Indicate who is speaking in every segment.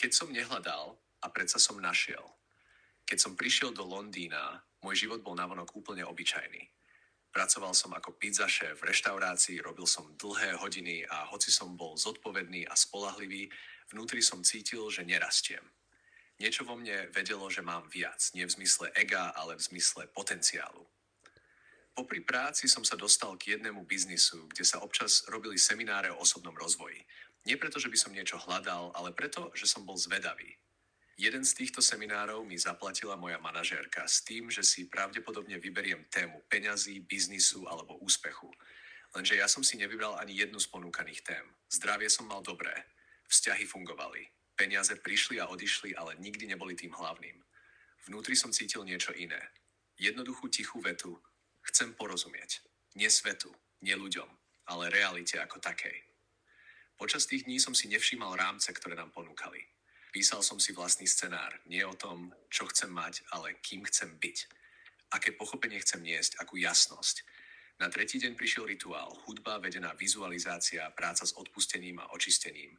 Speaker 1: Keď som nehľadal a predsa som našiel. Keď som prišiel do Londýna, môj život bol navonok úplne obyčajný. Pracoval som ako pizza šéf v reštaurácii, robil som dlhé hodiny a hoci som bol zodpovedný a spoľahlivý, vnútri som cítil, že nerastiem. Niečo vo mne vedelo, že mám viac, nie v zmysle ega, ale v zmysle potenciálu. Popri práci som sa dostal k jednému biznisu, kde sa občas robili semináre o osobnom rozvoji. Nie preto, že by som niečo hľadal, ale preto, že som bol zvedavý. Jeden z týchto seminárov mi zaplatila moja manažérka s tým, že si pravdepodobne vyberiem tému peňazí, biznisu alebo úspechu. Lenže ja som si nevybral ani jednu z ponúkaných tém. Zdravie som mal dobré, vzťahy fungovali, peniaze prišli a odišli, ale nikdy neboli tým hlavným. Vnútri som cítil niečo iné. Jednoduchú tichú vetu: chcem porozumieť. Nie svetu, nie ľuďom, ale realite ako takej. Počas tých dní som si nevšímal rámce, ktoré nám ponúkali. Písal som si vlastný scenár, nie o tom, čo chcem mať, ale kým chcem byť. Aké pochopenie chcem niesť, akú jasnosť. Na tretí deň prišiel rituál, hudba, vedená vizualizácia, práca s odpustením a očistením.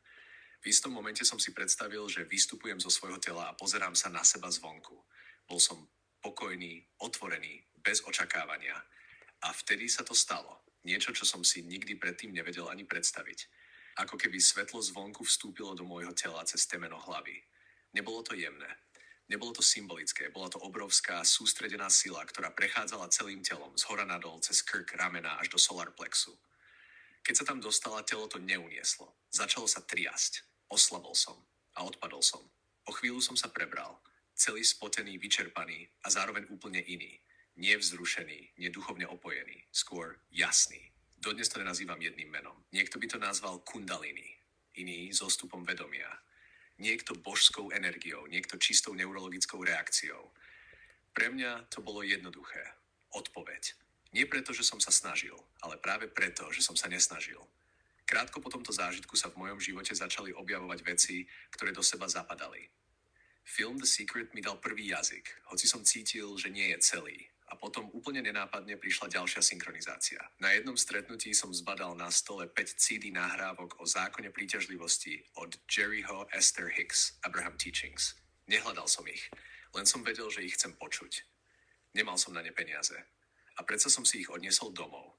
Speaker 1: V istom momente som si predstavil, že vystupujem zo svojho tela a pozerám sa na seba zvonku. Bol som pokojný, otvorený, bez očakávania. A vtedy sa to stalo. Niečo, čo som si nikdy predtým nevedel ani predstaviť. Ako keby svetlo zvonku vstúpilo do môjho tela cez temeno hlavy. Nebolo to jemné. Nebolo to symbolické. Bola to obrovská, sústredená sila, ktorá prechádzala celým telom, zhora nadol, cez krk, ramena až do solar plexu. Keď sa tam dostala, telo to neunieslo. Začalo sa triasť. Oslabol som a odpadol som. O chvíľu som sa prebral. Celý spotený, vyčerpaný a zároveň úplne iný. Nie vzrušený, nie duchovne opojený. Skôr jasný. Dodnes to nenazývam jedným menom. Niekto by to nazval kundalini, iný zostupom vedomia. Niekto božskou energiou, niekto čistou neurologickou reakciou. Pre mňa to bolo jednoduché. Odpoveď. Nie preto, že som sa snažil, ale práve preto, že som sa nesnažil. Krátko po tomto zážitku sa v mojom živote začali objavovať veci, ktoré do seba zapadali. Film The Secret mi dal prvý jazyk, hoci som cítil, že nie je celý. A potom úplne nenápadne prišla ďalšia synchronizácia. Na jednom stretnutí som zbadal na stole 5 CD nahrávok o zákone príťažlivosti od Jerryho Esther Hicks, Abraham Teachings. Nehľadal som ich, len som vedel, že ich chcem počuť. Nemal som na ne peniaze. A predsa som si ich odniesol domov.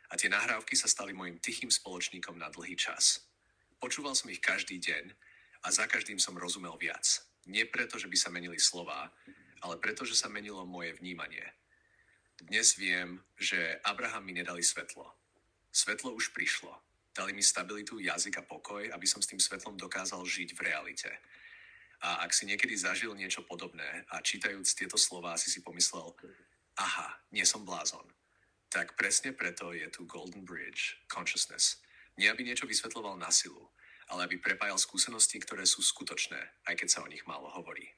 Speaker 1: A tie nahrávky sa stali mojim tichým spoločníkom na dlhý čas. Počúval som ich každý deň a za každým som rozumel viac. Nie preto, že by sa menili slová, ale preto, že sa menilo moje vnímanie. Dnes viem, že Abraham mi nedali svetlo. Svetlo už prišlo. Dali mi stabilitu, jazyk a pokoj, aby som s tým svetlom dokázal žiť v realite. A ak si niekedy zažil niečo podobné a čítajúc tieto slová si pomyslel: aha, nie som blázon. Tak presne preto je tu Golden Bridge, Consciousness. Nie aby niečo vysvetľoval na silu, ale aby prepájal skúsenosti, ktoré sú skutočné, aj keď sa o nich málo hovorí.